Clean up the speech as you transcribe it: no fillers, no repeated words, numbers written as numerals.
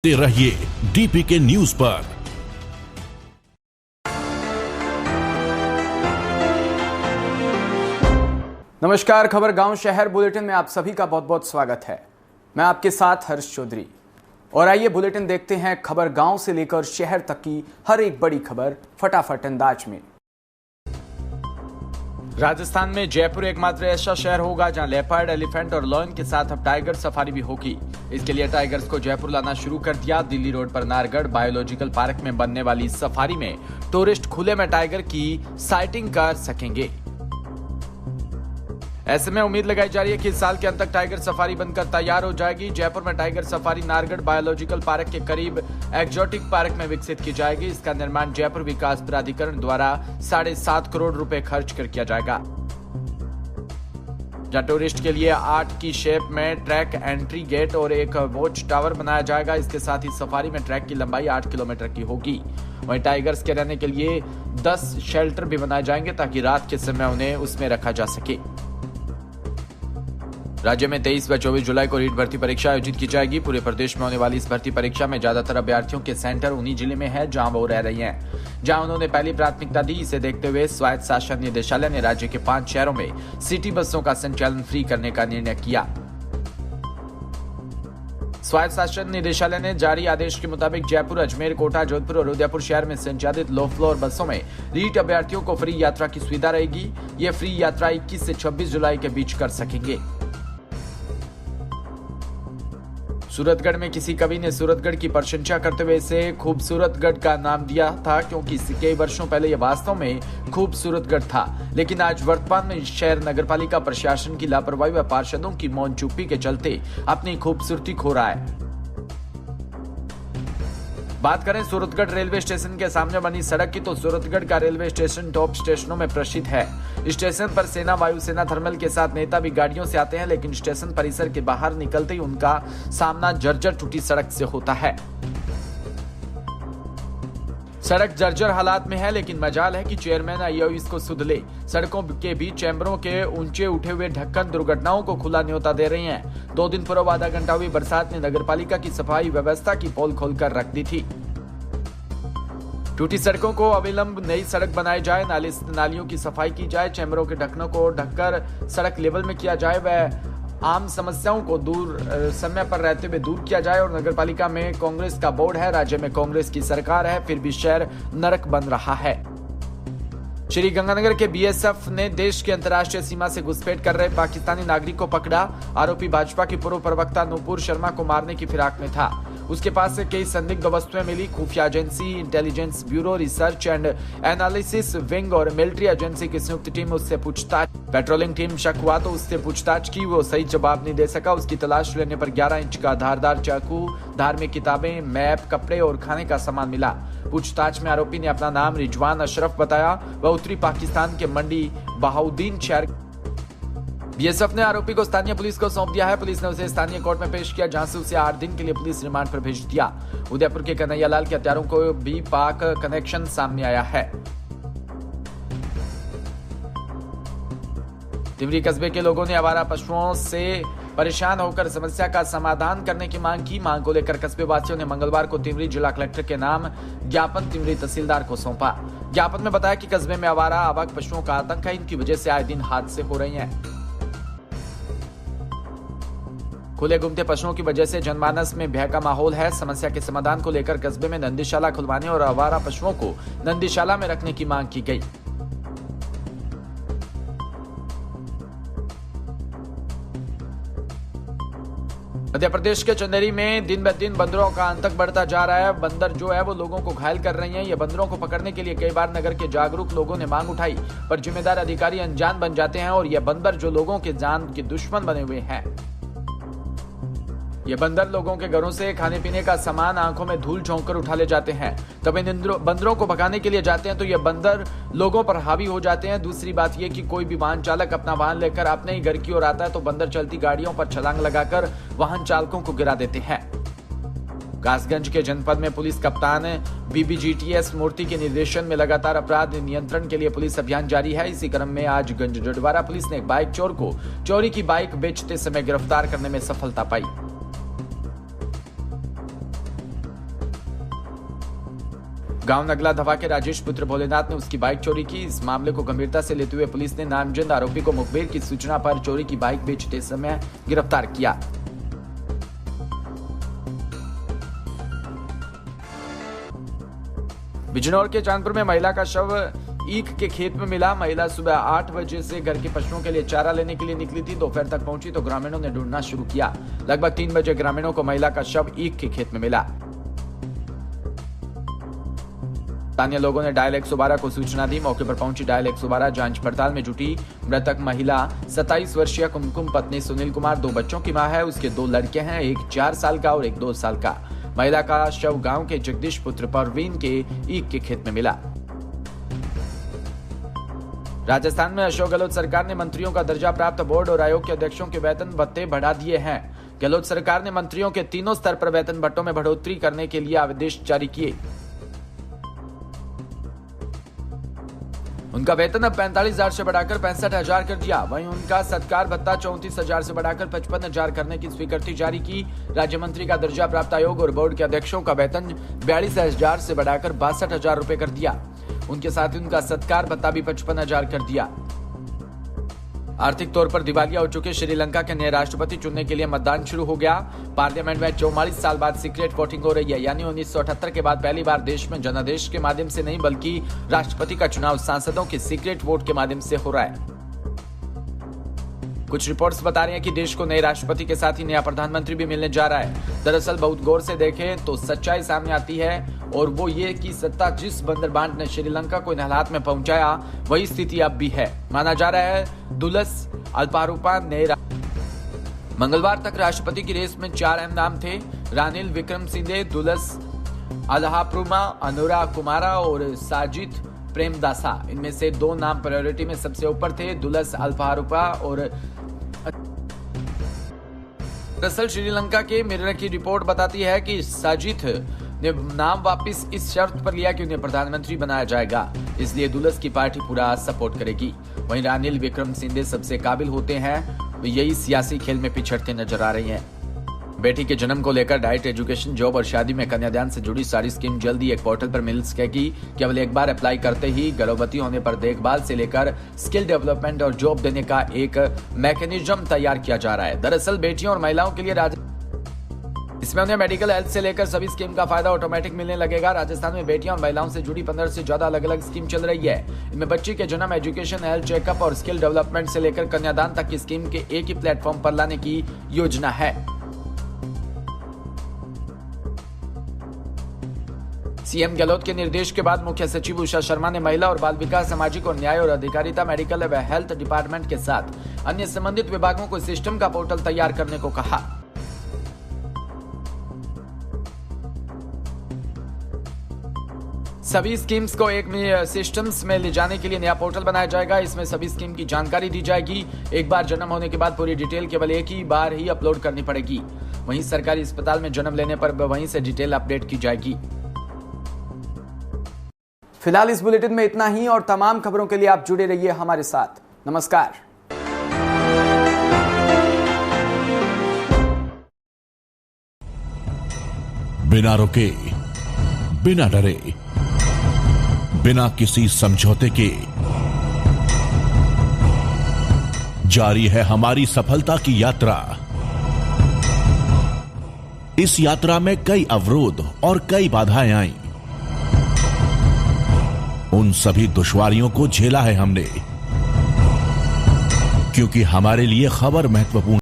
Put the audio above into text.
रहिए DPK news पर। नमस्कार, खबर गांव शहर बुलेटिन में आप सभी का बहुत बहुत स्वागत है। मैं आपके साथ हर्ष चौधरी और आइए बुलेटिन देखते हैं खबर गांव से लेकर शहर तक की हर एक बड़ी खबर फटाफट अंदाज में। राजस्थान में जयपुर एकमात्र ऐसा शहर होगा जहां लेपर्ड, एलिफेंट और लॉयन के साथ अब टाइगर सफारी भी होगी। इसके लिए टाइगर्स को जयपुर लाना शुरू कर दिया। दिल्ली रोड पर नारगढ़ बायोलॉजिकल पार्क में बनने वाली सफारी में टूरिस्ट खुले में टाइगर की साइटिंग कर सकेंगे। ऐसे में उम्मीद लगाई जा रही है कि इस साल के अंत तक टाइगर सफारी बनकर तैयार हो जाएगी। जयपुर में tiger safari Nahargarh biological park के करीब एक्जोटिक पार्क में विकसित की जाएगी। इसका निर्माण जयपुर विकास प्राधिकरण द्वारा 7.5 करोड़ रुपए खर्च कर किया जाएगा, जहां टूरिस्ट के लिए 8 की शेप में ट्रैक, एंट्री गेट और एक वॉच टावर बनाया जाएगा। इसके साथ ही सफारी में ट्रैक की लंबाई 8 किलोमीटर की होगी। वहीं टाइगर्स के रहने के लिए 10 शेल्टर भी बनाए जाएंगे ताकि रात के समय उन्हें उसमें रखा जा सके। राज्य में 23 व 24 जुलाई को रीट भर्ती परीक्षा आयोजित की जाएगी। पूरे प्रदेश में होने वाली इस भर्ती परीक्षा में ज्यादातर अभ्यर्थियों के सेंटर उन्हीं जिले में है जहां वो रह रही हैं, जहां उन्होंने पहली प्राथमिकता दी। इसे देखते हुए स्वायत्त शासन निदेशालय ने राज्य के 5 शहरों में सिटी बसों का संचालन फ्री करने का निर्णय किया। स्वायत्त शासन निदेशालय ने जारी आदेश के मुताबिक जयपुर, अजमेर, कोटा, जोधपुर और उदयपुर शहर में संचालित लो फ्लोर बसों में रीट अभ्यर्थियों को फ्री यात्रा की सुविधा रहेगी। ये फ्री यात्रा 21 से 26 जुलाई के बीच कर सकेंगे। सूरतगढ़ में किसी कवि ने सूरतगढ़ की प्रशंसा करते हुए इसे खूबसूरतगढ़ का नाम दिया था, क्योंकि कई वर्षों पहले यह वास्तव में खूबसूरतगढ़ था। लेकिन आज वर्तमान में शहर नगरपालिका प्रशासन की लापरवाही व पार्षदों की मौन चुप्पी के चलते अपनी खूबसूरती खो रहा है। बात करें सूरतगढ़ रेलवे स्टेशन के सामने बनी सड़क की, तो सूरतगढ़ का रेलवे स्टेशन टॉप स्टेशनों में प्रसिद्ध है। स्टेशन पर सेना, वायुसेना, थर्मल के साथ नेता भी गाड़ियों से आते हैं, लेकिन स्टेशन परिसर के बाहर निकलते ही उनका सामना जर्जर टूटी सड़क से होता है। सड़क जर्जर हालात में है, लेकिन मजाल है कि चेयरमैन आईओ इसको सुध ले। सड़कों के बीच चैम्बरों के ऊंचे उठे हुए ढक्कन दुर्घटनाओं को खुला न्योता दे रही हैं। 2 दिन पूर्व आधा घंटा हुई बरसात ने नगरपालिका की सफाई व्यवस्था की पोल खोलकर रख दी थी। टूटी सड़कों को अविलंब नई सड़क बनाई जाए, नालियों की सफाई की जाए, चैम्बरों के ढक्कनों को ढककर सड़क लेवल में किया जाए, वह आम समस्याओं को समय पर रहते हुए दूर किया जाए। और नगरपालिका में कांग्रेस का बोर्ड है, राज्य में कांग्रेस की सरकार है, फिर भी शहर नरक बन रहा है। श्री गंगानगर के बीएसएफ ने देश की अंतर्राष्ट्रीय सीमा से घुसपैठ कर रहे पाकिस्तानी नागरिक को पकड़ा। आरोपी भाजपा की पूर्व प्रवक्ता नूपुर शर्मा को मारने की फिराक में था। उसके पास से कई संदिग्ध वस्तुएं मिली। खुफिया agency, intelligence bureau, research and analysis wing और मिलिट्री एजेंसी की संयुक्त टीम उससे पूछताछ। पेट्रोलिंग टीम शक हुआ तो उससे पूछताछ की, वो सही जवाब नहीं दे सका। उसकी तलाश लेने पर 11 इंच का धारदार चाकू, धार्मिक किताबें, मैप, कपड़े और खाने का सामान मिला। पूछताछ में आरोपी ने अपना नाम रिजवान अशरफ बताया। वह उत्तरी पाकिस्तान के मंडी बहाउद्दीन शहर। बीएसएफ ने आरोपी को स्थानीय पुलिस को सौंप दिया है। पुलिस ने उसे स्थानीय कोर्ट में पेश किया, जहां से उसे 8 दिन के लिए पुलिस रिमांड पर भेज दिया। उदयपुर के कन्हैयालाल के हत्यारों को भी पाक कनेक्शन सामने आया है। तिमरी कस्बे के लोगों ने आवारा पशुओं से परेशान होकर समस्या का समाधान करने की मांग की। मांग को लेकर कस्बे वासियों ने मंगलवार को तिमरी जिला कलेक्टर के नाम ज्ञापन तिमरी तहसीलदार को सौंपा। ज्ञापन में बताया कि कस्बे में आवारा अवाक पशुओं का आतंक है। इनकी वजह से आए दिन हादसे हो रहे हैं। खुले घूमते पशुओं की वजह से जनमानस में भय का माहौल है। समस्या के समाधान को लेकर कस्बे में नंदीशाला खुलवाने और आवारा पशुओं को नंदीशाला में रखने की मांग की गई। मध्य प्रदेश के चंदेरी में दिन ब दिन बंदरों का आतंक बढ़ता जा रहा है। बंदर जो है वो लोगों को घायल कर रही हैं। ये बंदरों को पकड़ने के लिए कई बार नगर के जागरूक लोगों ने मांग उठाई, पर जिम्मेदार अधिकारी अनजान बन जाते हैं और ये बंदर जो लोगों के जान के दुश्मन बने हुए हैं। ये बंदर लोगों के घरों से खाने पीने का सामान आंखों में धूल झोंक कर उठा ले जाते हैं। तब इन बंदरों को भगाने के लिए जाते हैं तो ये बंदर लोगों पर हावी हो जाते हैं। दूसरी बात ये कि कोई भी वाहन चालक अपना वाहन लेकर अपने ही घर की ओर आता है तो बंदर चलती गाड़ियों पर छलांग लगाकर वाहन चालकों को गिरा देते हैं। कासगंज के जनपद में पुलिस कप्तान बीबीजीटीएस मूर्ति के निर्देशन में लगातार अपराध नियंत्रण के लिए पुलिस अभियान जारी है। इसी क्रम में आज गंज डडवारा पुलिस ने एक बाइक चोर को चोरी की बाइक बेचते समय गिरफ्तार करने में सफलता पाई। गांव नगला धवा के राजेश पुत्र भोलेनाथ ने उसकी बाइक चोरी की। इस मामले को गंभीरता से लेते हुए पुलिस ने नामजद आरोपी को मुखबिर की सूचना पर चोरी की बाइक बेचते समय गिरफ्तार किया। बिजनौर के चांदपुर में महिला का शव ईख के खेत में मिला। महिला सुबह 8 बजे से घर के पशुओं के लिए चारा लेने के लिए निकली थी। दोपहर तक पहुंची तो ग्रामीणों ने ढूंढना शुरू किया। लगभग 3 बजे ग्रामीणों को महिला का शव ईख के खेत में मिला। स्थानीय लोगों ने डायल 112 को सूचना दी। मौके पर पहुंची डायल 112 जांच पड़ताल में जुटी। मृतक महिला 27 वर्षीय कुमकुम पत्नी सुनील कुमार 2 बच्चों की मां है। उसके 2 लड़के हैं, एक 4 साल का और एक 2 साल का। महिला का शव गांव के जगदीश पुत्र परवीन के ईख के खेत में मिला। राजस्थान में अशोक गहलोत सरकार ने मंत्रियों का दर्जा प्राप्त बोर्ड और आयोग के अध्यक्षों के वेतन भत्ते बढ़ा दिए हैं। गहलोत सरकार ने मंत्रियों के तीनों स्तर पर वेतन भत्तों में बढ़ोतरी करने के लिए आदेश जारी किए। उनका वेतन अब 45,000 से बढ़ाकर 65,000 कर दिया। वहीं उनका सत्कार भत्ता 34,000 से बढ़ाकर 55,000 करने की स्वीकृति जारी की। राज्य मंत्री का दर्जा प्राप्त आयोग और बोर्ड के अध्यक्षों का वेतन 42,000 से बढ़ाकर 62,000 रुपए कर दिया। उनके साथ ही उनका सत्कार भत्ता भी 55,000 कर दिया। आर्थिक तौर पर दिवालिया हो चुके श्रीलंका के नए राष्ट्रपति चुनने के लिए मतदान शुरू हो गया। पार्लियामेंट में 44 साल बाद सीक्रेट वोटिंग हो रही है, यानी 1978 के बाद पहली बार देश में जनादेश के माध्यम से नहीं बल्कि राष्ट्रपति का चुनाव सांसदों के सीक्रेट वोट के माध्यम से हो रहा है। कुछ रिपोर्ट्स बता रही हैं कि देश को नए राष्ट्रपति के साथ ही नया प्रधानमंत्री भी मिलने जा रहा है। दरअसल बहुत गौर से देखें तो सच्चाई सामने आती है और वो ये कि सत्ता जिस बंदरबांट ने श्रीलंका को इन हालात में पहुंचाया वही स्थिति अब भी है। माना जा रहा है दुलस अल्पारूपा ने मंगलवार तक राष्ट्रपति की रेस में 4 अहम नाम थे। रानिल विक्रमसिंघे, दुलस अल्हाप्रुमा, अनुराग कुमारा और साजिद प्रेमदासा। इनमें से 2 नाम प्रायोरिटी में सबसे ऊपर थे, दुलस अल्पारूपा और दरअसल श्रीलंका के मिरर की रिपोर्ट बताती है कि साजिद ने नाम वापस इस शर्त पर लिया कि उन्हें प्रधानमंत्री बनाया जाएगा, इसलिए दुलस की पार्टी पूरा सपोर्ट करेगी। वहीं रानिल विक्रमसिंघे सबसे काबिल होते हैं, यही सियासी खेल में पिछड़ते नजर आ रही हैं। बेटी के जन्म को लेकर डाइट, एजुकेशन, जॉब और शादी में कन्यादान से जुड़ी सारी स्कीम जल्दी एक पोर्टल पर मिल सकेगी। केवल एक बार अप्लाई करते ही गर्भवती होने पर देखभाल से लेकर स्किल डेवलपमेंट और जॉब देने का एक मैकेनिज्म तैयार किया जा रहा है। दरअसल बेटियों और महिलाओं के लिए इसमें उन्हें मेडिकल हेल्थ से लेकर सभी स्कीम का फायदा ऑटोमेटिक मिलने लगेगा। राजस्थान में बेटियों और महिलाओं से जुड़ी 15 से ज्यादा अलग अलग स्कीम चल रही है। इनमें बच्ची के जन्म, एजुकेशन, हेल्थ चेकअप और स्किल डेवलपमेंट से लेकर कन्यादान तक की स्कीम के एक ही प्लेटफॉर्म पर लाने की योजना है। सीएम गहलोत के निर्देश के बाद मुख्य सचिव उषा शर्मा ने महिला और बाल विकास, सामाजिक और न्याय और अधिकारिता, मेडिकल व हेल्थ डिपार्टमेंट के साथ अन्य संबंधित विभागों को सिस्टम का पोर्टल तैयार करने को कहा। सभी स्कीम्स को एक सिस्टम्स में ले जाने के लिए नया पोर्टल बनाया जाएगा। इसमें सभी स्कीम की जानकारी दी जाएगी। एक बार जन्म होने के बाद पूरी डिटेल केवल एक ही बार ही अपलोड करनी पड़ेगी। वहीं सरकारी अस्पताल में जन्म लेने पर वहीं से डिटेल अपडेट की जाएगी। फिलहाल इस बुलेटिन में इतना ही और तमाम खबरों के लिए आप जुड़े रहिए हमारे साथ। नमस्कार। बिना रुके, बिना डरे, बिना किसी समझौते के जारी है हमारी सफलता की यात्रा। इस यात्रा में कई अवरोध और कई बाधाएं आईं। उन सभी दुश्वारियों को झेला है हमने, क्योंकि हमारे लिए खबर महत्वपूर्ण